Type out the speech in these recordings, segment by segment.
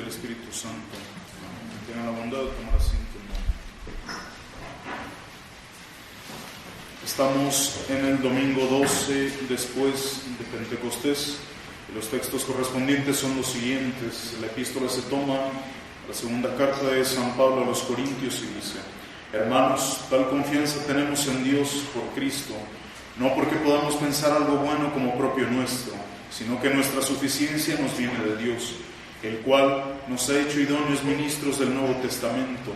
del Espíritu Santo. Tengan la bondad de tomar asiento. Estamos en el domingo 12 después de Pentecostés. Los textos correspondientes son los siguientes. La epístola se toma la segunda carta de San Pablo a los Corintios y dice: Hermanos, tal confianza tenemos en Dios por Cristo, no porque podamos pensar algo bueno como propio nuestro, sino que nuestra suficiencia nos viene de Dios, el cual nos ha hecho idóneos ministros del Nuevo Testamento,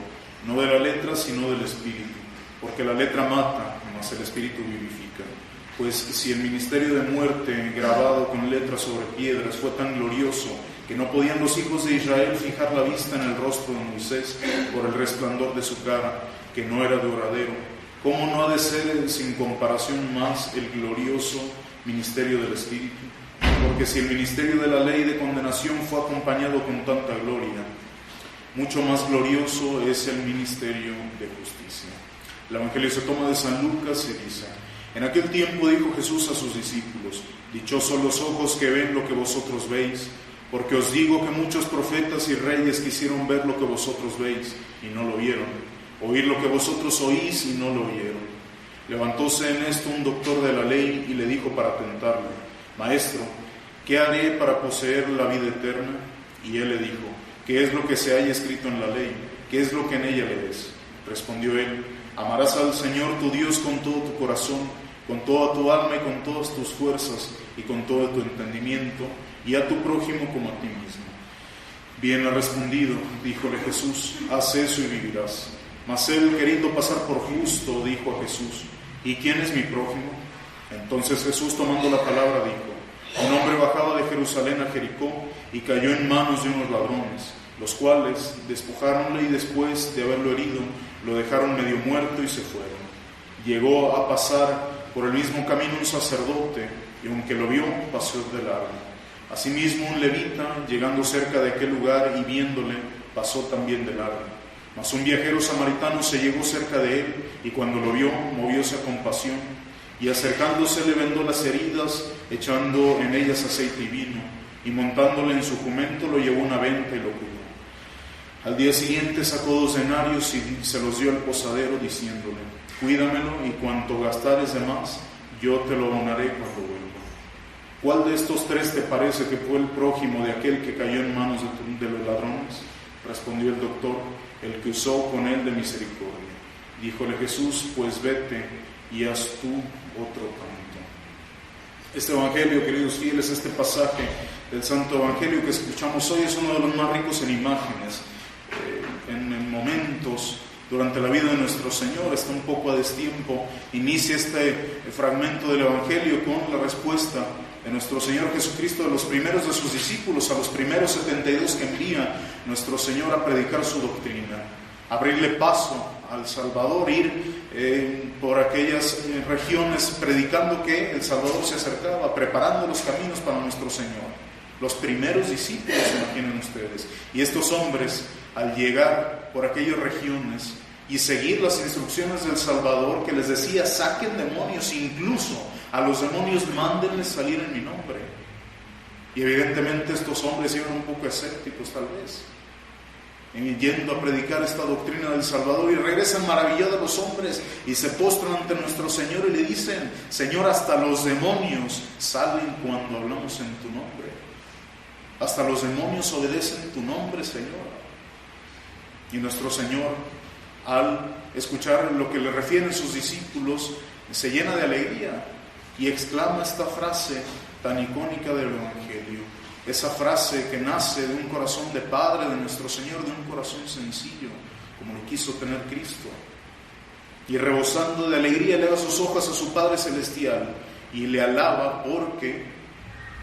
no de la letra, sino del Espíritu, porque la letra mata, mas el Espíritu vivifica. Pues si el ministerio de muerte grabado con letras sobre piedras fue tan glorioso que no podían los hijos de Israel fijar la vista en el rostro de Moisés por el resplandor de su cara, que no era duradero, ¿cómo no ha de ser sin comparación más el glorioso ministerio del Espíritu? Porque si el ministerio de la ley de condenación fue acompañado con tanta gloria, mucho más glorioso es el ministerio de justicia. El Evangelio se toma de San Lucas y dice: En aquel tiempo dijo Jesús a sus discípulos: Dichosos los ojos que ven lo que vosotros veis, porque os digo que muchos profetas y reyes quisieron ver lo que vosotros veis y no lo vieron, oír lo que vosotros oís y no lo oyeron. Levantóse en esto un doctor de la ley y le dijo para tentarle: Maestro, ¿qué haré para poseer la vida eterna? Y él le dijo: ¿Qué es lo que se halla escrito en la ley? ¿Qué es lo que en ella lees? Respondió él: Amarás al Señor tu Dios con todo tu corazón, con toda tu alma y con todas tus fuerzas y con todo tu entendimiento, y a tu prójimo como a ti mismo. Bien ha respondido, díjole Jesús, haz eso y vivirás. Mas él, queriendo pasar por justo, dijo a Jesús: ¿Y quién es mi prójimo? Entonces Jesús, tomando la palabra, dijo: Un hombre bajaba de Jerusalén a Jericó y cayó en manos de unos ladrones, los cuales despojáronle y después de haberlo herido, lo dejaron medio muerto y se fueron. Llegó a pasar por el mismo camino un sacerdote, y aunque lo vio, pasó de largo. Asimismo un levita, llegando cerca de aquel lugar y viéndole, pasó también de largo. Mas un viajero samaritano se llegó cerca de él, y cuando lo vio, movióse a compasión, y acercándose le vendó las heridas, echando en ellas aceite y vino, y montándole en su jumento lo llevó a una venta y lo cuidó. Al día siguiente sacó 2 denarios y se los dio al posadero, diciéndole: Cuídamelo, y cuanto gastares de más, yo te lo abonaré cuando vuelva. ¿Cuál de estos 3 te parece que fue el prójimo de aquel que cayó en manos de los ladrones? Respondió el doctor: el que usó con él de misericordia. Díjole Jesús: Pues vete y haz tú otro tanto. Este evangelio, queridos fieles, este pasaje del Santo Evangelio que escuchamos hoy es uno de los más ricos en imágenes, en momentos durante la vida de nuestro Señor. Está un poco a destiempo. Inicia este fragmento del Evangelio con la respuesta de nuestro Señor Jesucristo a los primeros de sus discípulos, a los primeros 72 que envía nuestro Señor a predicar su doctrina, abrirle paso al Salvador, ir por aquellas regiones predicando que el Salvador se acercaba, preparando los caminos para nuestro Señor. Los primeros discípulos, imaginen ustedes. Y estos hombres, al llegar por aquellas regiones y seguir las instrucciones del Salvador, que les decía: saquen demonios, incluso a los demonios mándenles salir en mi nombre. Y evidentemente estos hombres iban un poco escépticos tal vez, yendo a predicar esta doctrina del Salvador, y regresan maravillados los hombres y se postran ante nuestro Señor y le dicen: Señor, hasta los demonios salen cuando hablamos en tu nombre. Hasta los demonios obedecen tu nombre, Señor. Y nuestro Señor, al escuchar lo que le refieren sus discípulos, se llena de alegría y exclama esta frase tan icónica del Evangelio. Esa frase que nace de un corazón de Padre, de nuestro Señor, de un corazón sencillo, como lo quiso tener Cristo. Y rebosando de alegría eleva sus ojos a su Padre Celestial y le alaba porque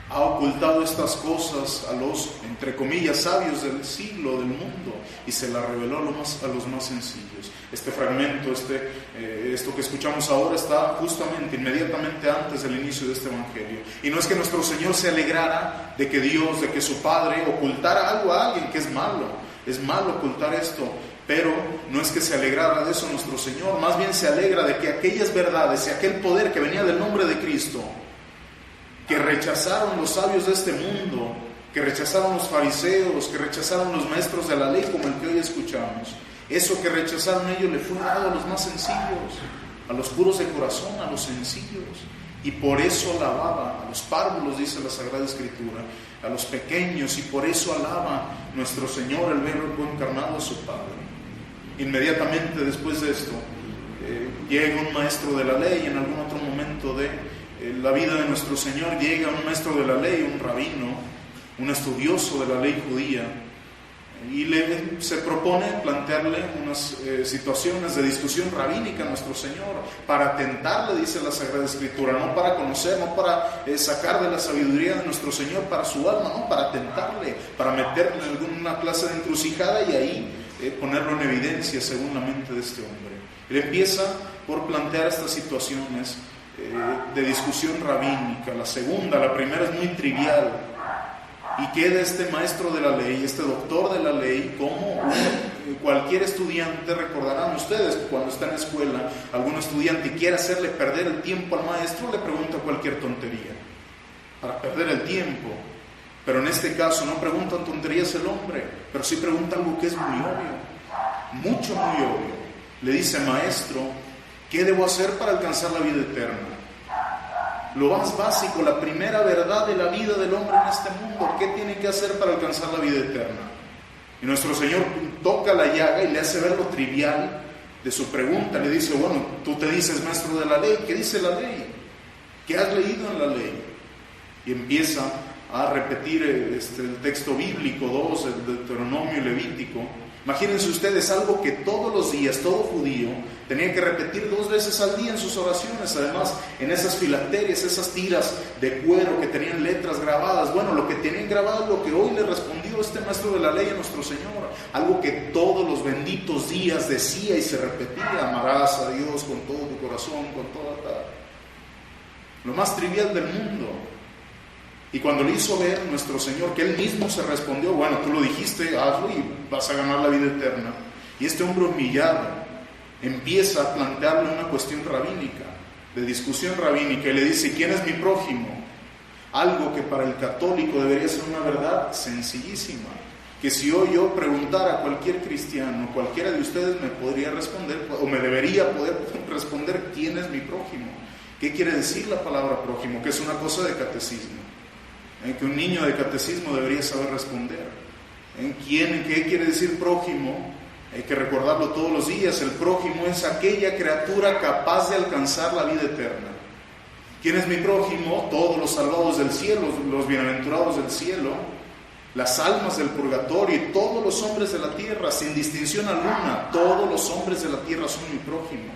ha ocultado estas cosas a los, entre comillas, sabios del siglo, del mundo, y se las reveló a los más sencillos. Este fragmento, esto que escuchamos ahora, está justamente, inmediatamente antes del inicio de este Evangelio. Y no es que nuestro Señor se alegrara de que Dios, de que su Padre ocultara algo a alguien, que es malo ocultar esto, pero no es que se alegrara de eso nuestro Señor, más bien se alegra de que aquellas verdades y aquel poder que venía del nombre de Cristo, que rechazaron los sabios de este mundo, que rechazaron los fariseos, que rechazaron los maestros de la ley como el que hoy escuchamos. Eso que rechazaron ellos le fue dado a los más sencillos, a los puros de corazón, a los sencillos. Y por eso alababa a los párvulos, dice la Sagrada Escritura, a los pequeños, y por eso alaba nuestro Señor, el Verbo encarnado, a su Padre. Inmediatamente después de esto, llega un maestro de la ley. En algún otro momento de la vida de nuestro Señor llega un maestro de la ley, un rabino, un estudioso de la ley judía, y se propone plantearle unas situaciones de discusión rabínica a nuestro Señor, para tentarle, dice la Sagrada Escritura, no para conocer, no para sacar de la sabiduría de nuestro Señor para su alma, no, para tentarle, para meterle en alguna clase de encrucijada y ahí ponerlo en evidencia según la mente de este hombre. Él empieza por plantear estas situaciones de discusión rabínica. La primera es muy trivial, y queda este maestro de la ley, este doctor de la ley, como cualquier estudiante. Recordarán ustedes que cuando está en la escuela, algún estudiante quiere hacerle perder el tiempo al maestro, le pregunta cualquier tontería para perder el tiempo. Pero en este caso no preguntan tonterías el hombre, pero sí pregunta algo que es muy obvio, mucho muy obvio. Le dice: maestro, ¿qué debo hacer para alcanzar la vida eterna? Lo más básico, la primera verdad de la vida del hombre en este mundo. ¿Qué tiene que hacer para alcanzar la vida eterna? Y nuestro Señor toca la llaga y le hace ver lo trivial de su pregunta. Le dice: bueno, tú te dices maestro de la ley, ¿qué dice la ley? ¿Qué has leído en la ley? Y empieza a repetir el texto bíblico 2, el Deuteronomio y Levítico. Imagínense ustedes algo que todos los días todo judío tenía que repetir 2 veces al día en sus oraciones. Además, en esas filacterias, esas tiras de cuero que tenían letras grabadas. Bueno, lo que tenían grabado es lo que hoy le respondió este maestro de la ley a nuestro Señor. Algo que todos los benditos días decía y se repetía: amarás a Dios con todo tu corazón, con toda lo más trivial del mundo. Y cuando le hizo ver nuestro Señor que Él mismo se respondió: bueno, tú lo dijiste, hazlo y vas a ganar la vida eterna. Y este hombre humillado empieza a plantearle una cuestión rabínica, de discusión rabínica, y le dice: ¿quién es mi prójimo? Algo que para el católico debería ser una verdad sencillísima, que si hoy yo preguntara a cualquier cristiano, cualquiera de ustedes me podría responder, o me debería poder responder: ¿quién es mi prójimo? ¿Qué quiere decir la palabra prójimo? Que es una cosa de catecismo, que un niño de catecismo debería saber responder. ¿Qué quiere decir prójimo? Hay que recordarlo todos los días. El prójimo es aquella criatura capaz de alcanzar la vida eterna. ¿Quién es mi prójimo? Todos los salvados del cielo, los bienaventurados del cielo, las almas del purgatorio y todos los hombres de la tierra, sin distinción alguna. Todos los hombres de la tierra son mi prójimo.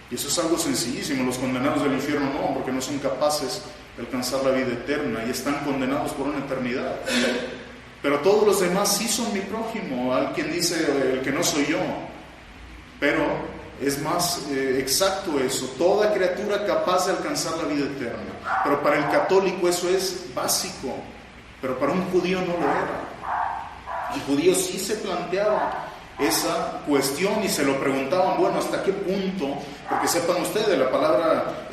Y eso es algo sencillísimo. Los condenados del infierno no, porque no son capaces de alcanzar la vida eterna y están condenados por una eternidad. Pero todos los demás sí son mi prójimo. Hay quien dice: el que no soy yo. Pero es más exacto eso: toda criatura capaz de alcanzar la vida eterna. Pero para el católico eso es básico, pero para un judío no lo era. El judío sí se planteaba esa cuestión y se lo preguntaban: bueno, ¿hasta qué punto? Porque sepan ustedes, la palabra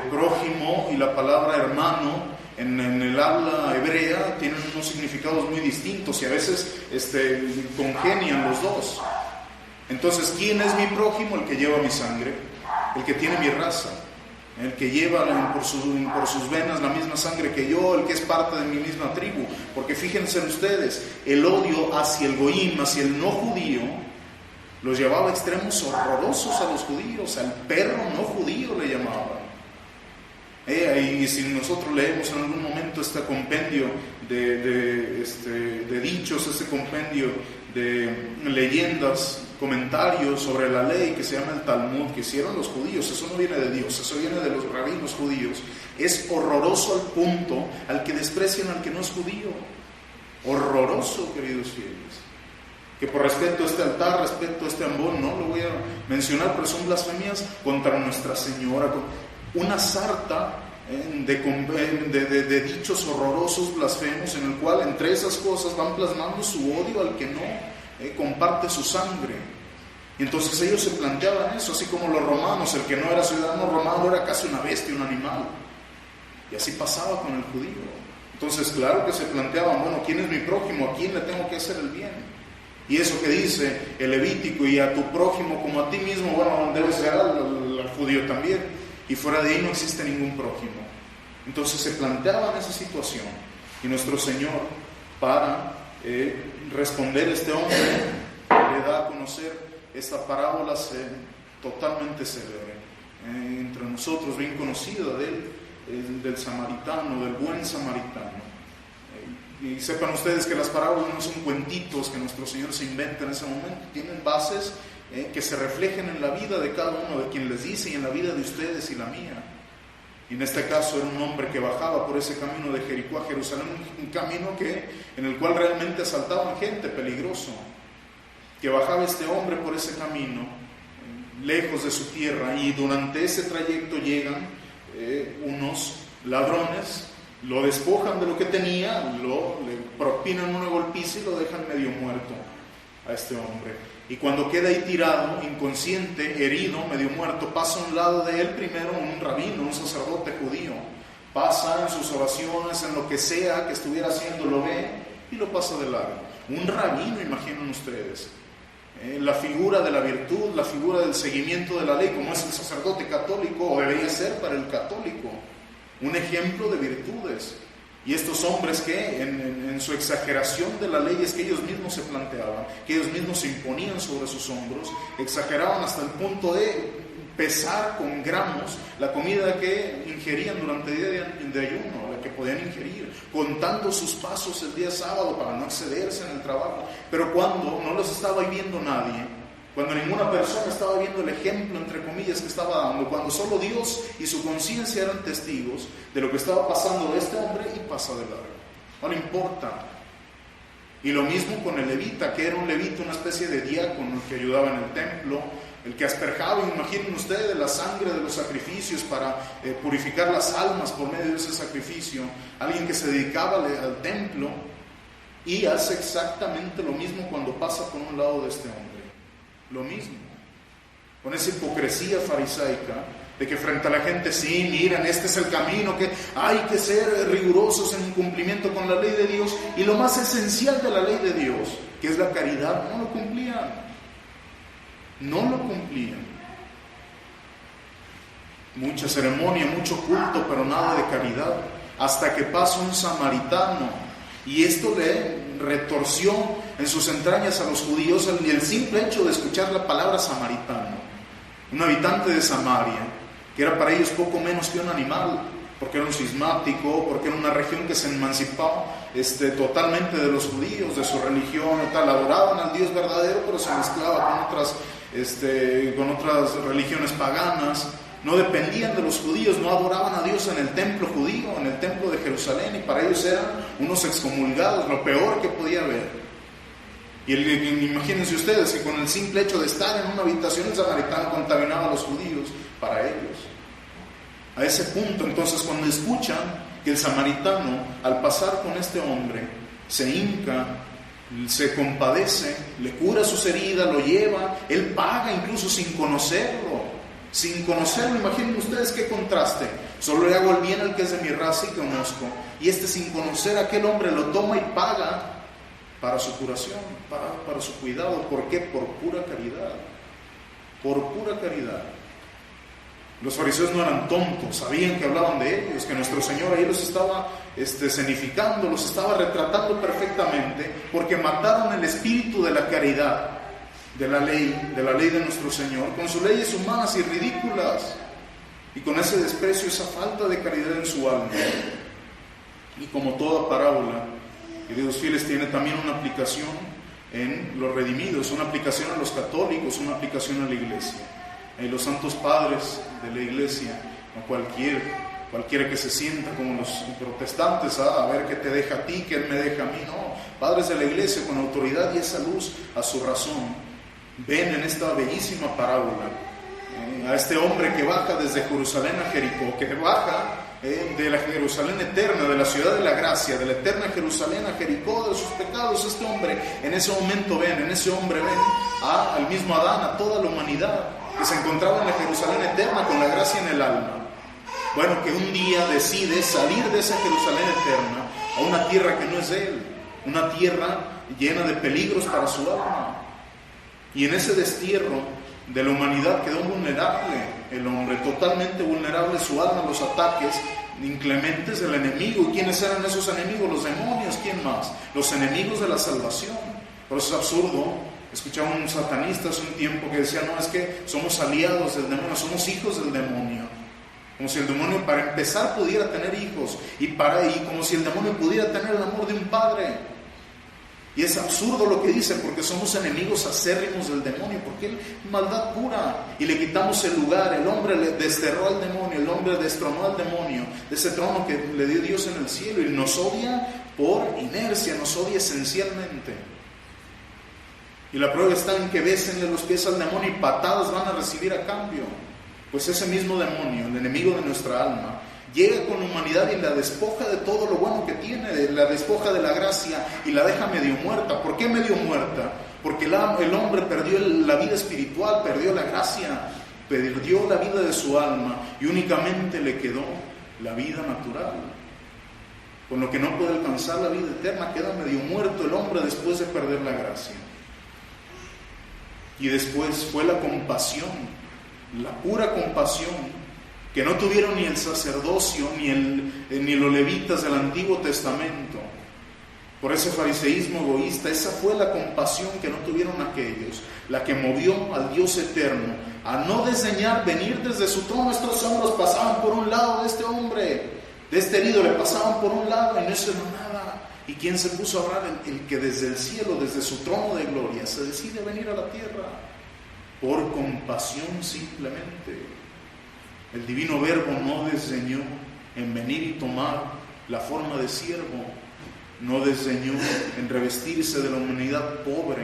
prójimo y la palabra hermano en el habla hebrea tienen unos significados muy distintos y a veces congenian los dos. Entonces, ¿quién es mi prójimo? El que lleva mi sangre, el que tiene mi raza, el que lleva por sus venas la misma sangre que yo, el que es parte de mi misma tribu. Porque fíjense ustedes, el odio hacia el goyim, hacia el no judío, los llevaba a extremos horrorosos a los judíos. Al perro no judío le llamaban. Y si nosotros leemos en algún momento este compendio de dichos, este compendio de leyendas, comentarios sobre la ley que se llama el Talmud, que hicieron los judíos, eso no viene de Dios, eso viene de los rabinos judíos. Es horroroso al punto al que desprecian al que no es judío. Horroroso, queridos fieles. Que por respeto a este altar, respeto a este ambón, no lo voy a mencionar, pero son blasfemias contra Nuestra Señora, una sarta de dichos horrorosos, blasfemos, en el cual entre esas cosas van plasmando su odio al que no comparte su sangre. Y entonces ellos se planteaban eso, así como los romanos: el que no era ciudadano romano era casi una bestia, un animal. Y así pasaba con el judío. Entonces, claro que se planteaban, bueno, ¿quién es mi prójimo? ¿A quién le tengo que hacer el bien? Y eso que dice el Levítico, y a tu prójimo como a ti mismo, bueno, debe ser al judío también. Y fuera de ahí no existe ningún prójimo. Entonces se planteaban esa situación. Y nuestro Señor, para responder a este hombre, le da a conocer esta parábola totalmente célebre. Entre nosotros, bien conocida del samaritano, del buen samaritano. Y sepan ustedes que las parábolas no son cuentitos que nuestro Señor se inventa en ese momento, tienen bases que se reflejen en la vida de cada uno de quien les dice y en la vida de ustedes y la mía. Y en este caso era un hombre que bajaba por ese camino de Jericó a Jerusalén, un camino en el cual realmente asaltaban gente, peligroso. Que bajaba este hombre por ese camino, lejos de su tierra, y durante ese trayecto llegan unos ladrones, lo despojan de lo que tenía, le propinan una golpiza y lo dejan medio muerto a este hombre. Y cuando queda ahí tirado, inconsciente, herido, medio muerto, pasa a un lado de él primero un rabino, un sacerdote judío. Pasa en sus oraciones, en lo que sea que estuviera haciendo, lo ve y lo pasa de largo. Un rabino, imaginen ustedes. La figura de la virtud, la figura del seguimiento de la ley, como es el sacerdote católico, o debería ser para el católico. Un ejemplo de virtudes. Y estos hombres que en su exageración de la ley es que ellos mismos se planteaban, que ellos mismos se imponían sobre sus hombros, exageraban hasta el punto de pesar con gramos la comida que ingerían durante el día de ayuno, la que podían ingerir, contando sus pasos el día sábado para no excederse en el trabajo. Pero cuando no los estaba viendo nadie, cuando ninguna persona estaba viendo el ejemplo, entre comillas, que estaba dando, cuando solo Dios y su conciencia eran testigos de lo que estaba pasando de este hombre, y pasa de largo. No le importa. Y lo mismo con el levita, que era un levita, una especie de diácono que ayudaba en el templo, el que asperjaba, imaginen ustedes, la sangre de los sacrificios para purificar las almas por medio de ese sacrificio. Alguien que se dedicaba al templo, y hace exactamente lo mismo cuando pasa por un lado de este hombre. Lo mismo, con esa hipocresía farisaica de que frente a la gente, sí, miren, este es el camino, que hay que ser rigurosos en cumplimiento con la ley de Dios, y lo más esencial de la ley de Dios, que es la caridad, no lo cumplían. No lo cumplían. Mucha ceremonia, mucho culto, pero nada de caridad, hasta que pasa un samaritano, y esto le retorció en sus entrañas a los judíos el simple hecho de escuchar la palabra samaritano. Un habitante de Samaria, que era para ellos poco menos que un animal, porque era un cismático, porque era una región que se emancipó totalmente de los judíos, de su religión, tal. Adoraban al Dios verdadero, pero se mezclaba con otras religiones paganas. No dependían de los judíos, no adoraban a Dios en el templo judío, en el templo de Jerusalén, y para ellos eran unos excomulgados, lo peor que podía haber. Y imagínense ustedes que con el simple hecho de estar en una habitación, el samaritano contaminaba a los judíos para ellos. A ese punto, entonces, cuando escuchan que el samaritano, al pasar con este hombre, se hinca, se compadece, le cura sus heridas, lo lleva, él paga incluso sin conocerlo. Sin conocerlo, imaginen ustedes qué contraste. Solo le hago el bien al que es de mi raza y conozco, y sin conocer a aquel hombre lo toma y paga para su curación, para su cuidado. ¿Por qué? Por pura caridad. Por pura caridad. Los fariseos no eran tontos, sabían que hablaban de ellos, que nuestro Señor ahí los estaba escenificando, los estaba retratando perfectamente, porque mataron el espíritu de la caridad, de la ley de nuestro Señor, con sus leyes humanas y ridículas, y con ese desprecio, esa falta de caridad en su alma. Y como toda parábola, queridos fieles, tiene también una aplicación en los redimidos, una aplicación a los católicos, una aplicación a la iglesia. Los santos padres de la iglesia, no cualquiera que se sienta como los protestantes, a ver qué te deja a ti, qué él me deja a mí. No, padres de la iglesia con autoridad y esa luz a su razón, ven en esta bellísima parábola a este hombre que baja desde Jerusalén a Jericó, que baja de la Jerusalén eterna, de la ciudad de la gracia, de la eterna Jerusalén a Jericó, de sus pecados. Este hombre, en ese momento en ese hombre ven al mismo Adán, a toda la humanidad que se encontraba en la Jerusalén eterna con la gracia en el alma. Bueno, que un día decide salir de esa Jerusalén eterna a una tierra que no es de Él, una tierra llena de peligros para su alma. Y en ese destierro de la humanidad quedó vulnerable el hombre, totalmente vulnerable su alma a los ataques inclementes del enemigo. ¿Y quiénes eran esos enemigos? Los demonios. ¿Quién más? Los enemigos de la salvación. Por eso es absurdo. Escuchaba un satanista hace un tiempo que decía, no, es que somos aliados del demonio, somos hijos del demonio. Como si el demonio para empezar pudiera tener hijos y como si el demonio pudiera tener el amor de un padre. Y es absurdo lo que dice, porque somos enemigos acérrimos del demonio, porque él es maldad pura y le quitamos el lugar. El hombre le desterró al demonio, el hombre destronó al demonio de ese trono que le dio Dios en el cielo, y nos odia por inercia, nos odia esencialmente. Y la prueba está en que bésenle los pies al demonio y patadas van a recibir a cambio. Pues ese mismo demonio, el enemigo de nuestra alma, llega con la humanidad y la despoja de todo lo bueno que tiene, la despoja de la gracia y la deja medio muerta. ¿Por qué medio muerta? Porque el hombre perdió la vida espiritual, perdió la gracia, perdió la vida de su alma y únicamente le quedó la vida natural. Con lo que no puede alcanzar la vida eterna, queda medio muerto el hombre después de perder la gracia. Y después fue la compasión, la pura compasión, que no tuvieron ni el sacerdocio ni los levitas del Antiguo Testamento. Por ese fariseísmo egoísta, esa fue la compasión que no tuvieron aquellos, la que movió al Dios eterno a no desdeñar venir desde su trono. Estos hombres pasaban por un lado de este hombre, de este herido, le pasaban por un lado y no hicieron nada. ¿Y quién se puso a hablar? El que desde el cielo, desde su trono de gloria, se decide a venir a la tierra por compasión simplemente. El divino Verbo no desdeñó en venir y tomar la forma de siervo, no desdeñó en revestirse de la humanidad pobre,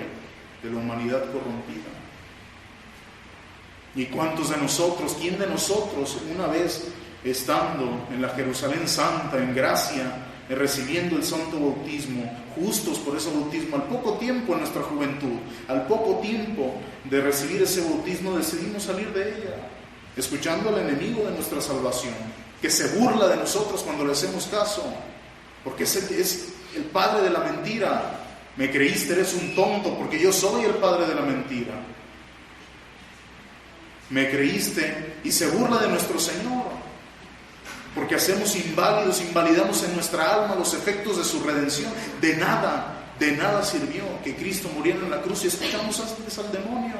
de la humanidad corrompida. ¿Y cuántos de nosotros, quién de nosotros, una vez estando en la Jerusalén Santa, en gracia, recibiendo el santo bautismo, justos por ese bautismo, al poco tiempo en nuestra juventud, al poco tiempo de recibir ese bautismo, decidimos salir de ella, escuchando al enemigo de nuestra salvación, que se burla de nosotros cuando le hacemos caso, porque es el padre de la mentira? Me creíste, eres un tonto, porque yo soy el padre de la mentira. Me creíste, y se burla de nuestro Señor, porque hacemos invalidamos en nuestra alma los efectos de su redención. De nada sirvió que Cristo muriera en la cruz y escuchamos antes al demonio.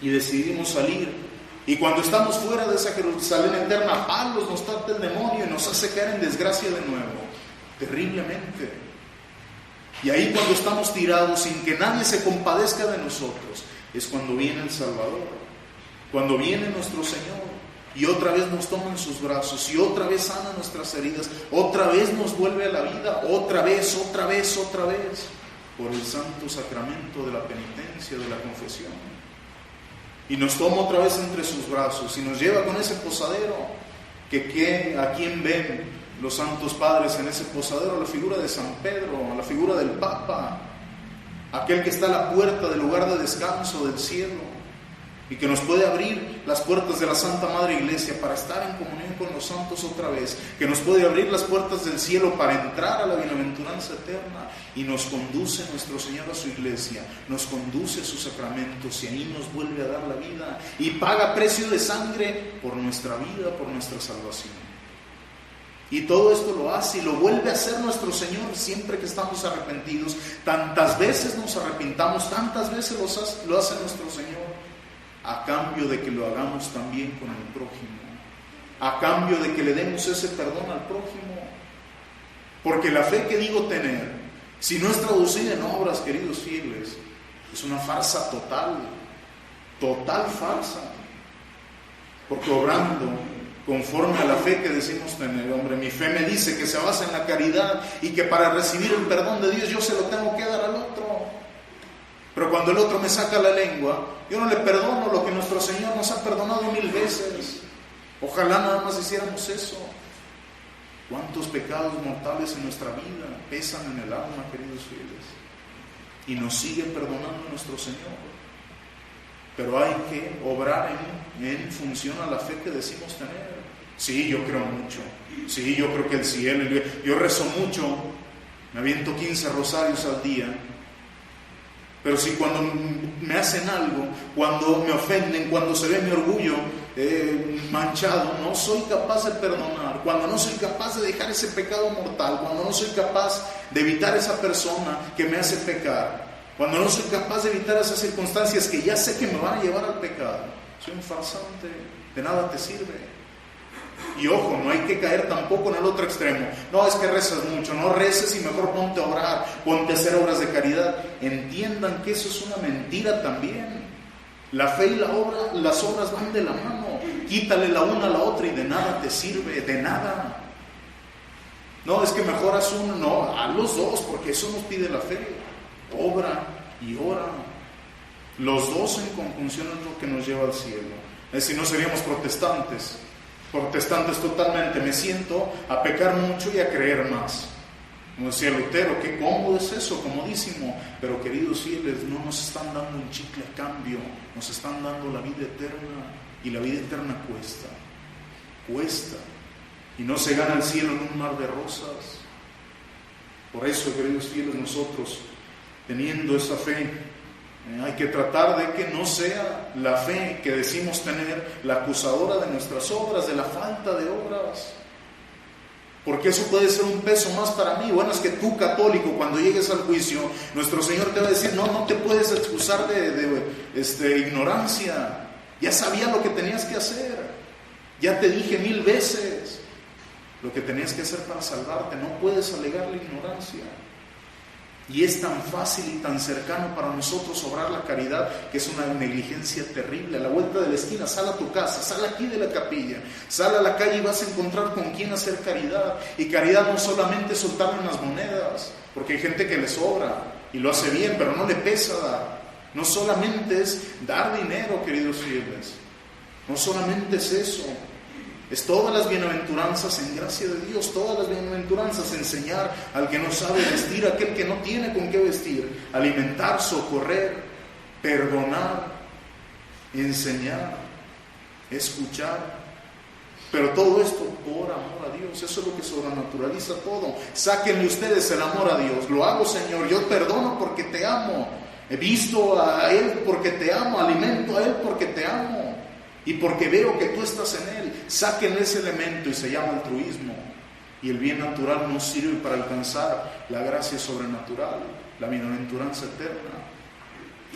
Y decidimos salir. Y cuando estamos fuera de esa Jerusalén eterna, a palos nos trata el demonio y nos hace caer en desgracia de nuevo, terriblemente. Y ahí, cuando estamos tirados sin que nadie se compadezca de nosotros, es cuando viene el Salvador, cuando viene nuestro Señor. Y otra vez nos toma en sus brazos, y otra vez sana nuestras heridas, otra vez nos vuelve a la vida, otra vez, por el santo sacramento de la penitencia, de la confesión. Y nos toma otra vez entre sus brazos, y nos lleva con ese posadero, ¿a quién ven los santos padres en ese posadero? La figura de San Pedro, la figura del Papa, aquel que está a la puerta del lugar de descanso del cielo, y que nos puede abrir las puertas de la Santa Madre Iglesia para estar en comunión con los santos otra vez, que nos puede abrir las puertas del cielo para entrar a la bienaventuranza eterna, y nos conduce nuestro Señor a su iglesia, nos conduce a sus sacramentos, y ahí nos vuelve a dar la vida, y paga precio de sangre por nuestra vida, por nuestra salvación. Y todo esto lo hace y lo vuelve a hacer nuestro Señor siempre que estamos arrepentidos. Tantas veces nos arrepintamos, tantas veces lo hace nuestro Señor, a cambio de que lo hagamos también con el prójimo, a cambio de que le demos ese perdón al prójimo. Porque la fe que digo tener, si no es traducida en obras, queridos fieles, es una farsa total farsa. Porque obrando conforme a la fe que decimos tener, hombre, mi fe me dice que se basa en la caridad y que para recibir el perdón de Dios yo se lo tengo que dar al otro. Pero cuando el otro me saca la lengua, yo no le perdono lo que nuestro Señor nos ha perdonado 1000 veces. Ojalá nada más hiciéramos eso. ¿Cuántos pecados mortales en nuestra vida pesan en el alma, queridos fieles? Y nos sigue perdonando nuestro Señor. Pero hay que obrar en función a la fe que decimos tener. Sí, yo creo mucho. Sí, yo creo que el cielo, yo rezo mucho, me aviento 15 rosarios al día. Pero si cuando me hacen algo, cuando me ofenden, cuando se ve mi orgullo manchado, no soy capaz de perdonar, cuando no soy capaz de dejar ese pecado mortal, cuando no soy capaz de evitar esa persona que me hace pecar, cuando no soy capaz de evitar esas circunstancias que ya sé que me van a llevar al pecado, soy un farsante, de nada te sirve. Y ojo, no hay que caer tampoco en el otro extremo. No, es que rezas mucho, no reces y mejor ponte a orar, ponte a hacer obras de caridad. Entiendan que eso es una mentira también. La fe y las obras van de la mano. Quítale la una a la otra y de nada te sirve, de nada. No, es que mejor haz uno, no, haz los dos, porque eso nos pide la fe. Obra y ora. Los dos en conjunción es lo que nos lleva al cielo. Es decir, no seríamos protestantes totalmente, me siento a pecar mucho y a creer más. Como decía Lutero, qué cómodo es eso, comodísimo. Pero queridos fieles, no nos están dando un chicle a cambio, nos están dando la vida eterna. Y la vida eterna cuesta. Y no se gana el cielo en un mar de rosas. Por eso, queridos fieles, nosotros, teniendo esa fe, hay que tratar de que no sea la fe que decimos tener la acusadora de nuestras obras, de la falta de obras. Porque eso puede ser un peso más para mí. Bueno, es que tú, católico, cuando llegues al juicio, nuestro Señor te va a decir, no te puedes excusar de ignorancia. Ya sabía lo que tenías que hacer. Ya te dije 1000 veces lo que tenías que hacer para salvarte. No puedes alegar la ignorancia. Y es tan fácil y tan cercano para nosotros obrar la caridad, que es una negligencia terrible. A la vuelta de la esquina, sal a tu casa, sal aquí de la capilla, sal a la calle y vas a encontrar con quién hacer caridad. Y caridad no solamente es soltar unas monedas, porque hay gente que le sobra y lo hace bien, pero no le pesa dar. No solamente es dar dinero, queridos fieles, no solamente es eso. Es todas las bienaventuranzas en gracia de Dios, todas las bienaventuranzas, enseñar al que no sabe vestir, a aquel que no tiene con qué vestir, alimentar, socorrer, perdonar, enseñar, escuchar. Pero todo esto por amor a Dios, eso es lo que sobrenaturaliza todo. Sáquenle ustedes el amor a Dios. Lo hago, Señor, yo perdono porque te amo. He visto a Él porque te amo, alimento a Él porque te amo. Y porque veo que tú estás en Él. Sáquenle ese elemento y se llama altruismo. Y el bien natural nos sirve para alcanzar la gracia sobrenatural, la bienaventuranza eterna.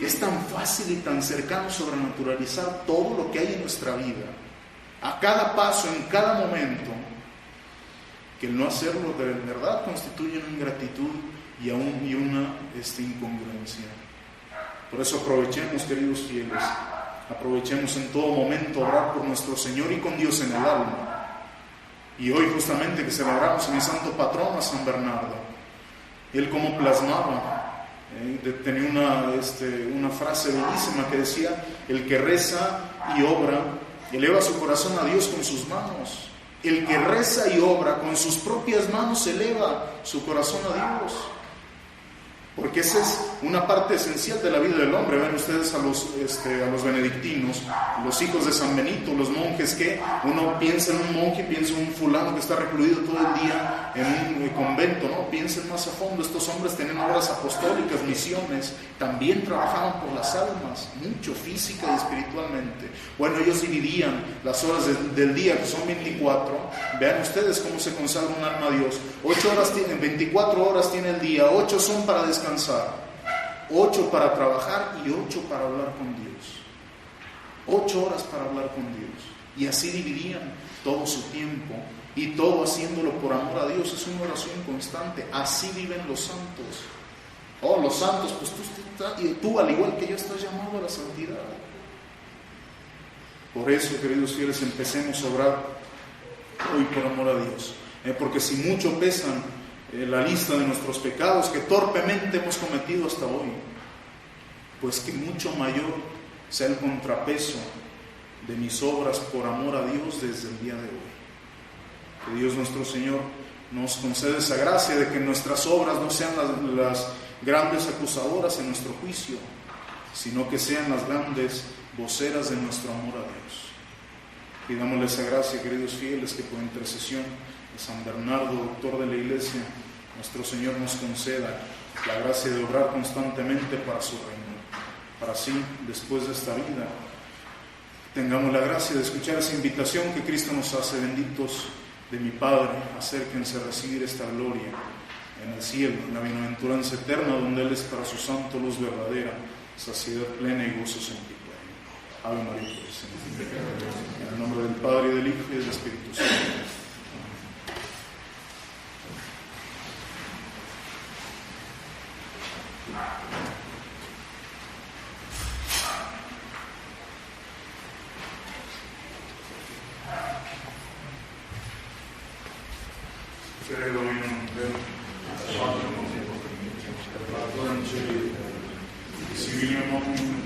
Es tan fácil y tan cercano sobrenaturalizar todo lo que hay en nuestra vida, a cada paso, en cada momento, que el no hacerlo de verdad constituye una ingratitud y una incongruencia. Por eso aprovechemos, queridos fieles, aprovechemos en todo momento a orar por nuestro Señor y con Dios en el alma. Y hoy justamente que celebramos a mi santo patrón, a San Bernardo, él como plasmaba, tenía una frase bellísima que decía: el que reza y obra eleva su corazón a Dios con sus manos. El que reza y obra con sus propias manos eleva su corazón a Dios. Porque esa es una parte esencial de la vida del hombre. Ven ustedes a los benedictinos, los hijos de San Benito, los monjes, que uno piensa en un monje, piensa en un fulano que está recluido todo el día en un convento, ¿no? Piensen más a fondo, estos hombres tenían obras apostólicas, misiones, también trabajaban por las almas, mucho física y espiritualmente. Bueno, ellos dividían las horas del día, que son 24, vean ustedes cómo se consagra un alma a Dios. 8 horas tienen, 24 horas tiene el día, 8 son para descansar, 8 para trabajar y 8 para hablar con Dios. 8 horas para hablar con Dios. Y así dividían todo su tiempo, y todo haciéndolo por amor a Dios. Es una oración constante. Así viven los santos. Oh, los santos, pues tú al igual que yo estás llamado a la santidad. Por eso, queridos fieles, empecemos a orar hoy por amor a Dios. Porque si mucho pesan la lista de nuestros pecados que torpemente hemos cometido hasta hoy, pues que mucho mayor sea el contrapeso de mis obras por amor a Dios desde el día de hoy. Que Dios nuestro Señor nos conceda esa gracia de que nuestras obras no sean las grandes acusadoras en nuestro juicio, sino que sean las grandes voceras de nuestro amor a Dios. Pidámosle esa gracia, queridos fieles, que por intercesión de San Bernardo, doctor de la Iglesia, nuestro Señor nos conceda la gracia de obrar constantemente para su reino, para así, después de esta vida, tengamos la gracia de escuchar esa invitación que Cristo nos hace: benditos de mi Padre, acérquense a recibir esta gloria en el cielo, en la bienaventuranza eterna, donde Él es para su santo luz verdadera, saciedad plena y gozo sin ti. Ave María, en el nombre del Padre, y del Hijo, y del Espíritu Santo. Credo in un Dio, Padre omnipotente, Creator angeli, Signum omnium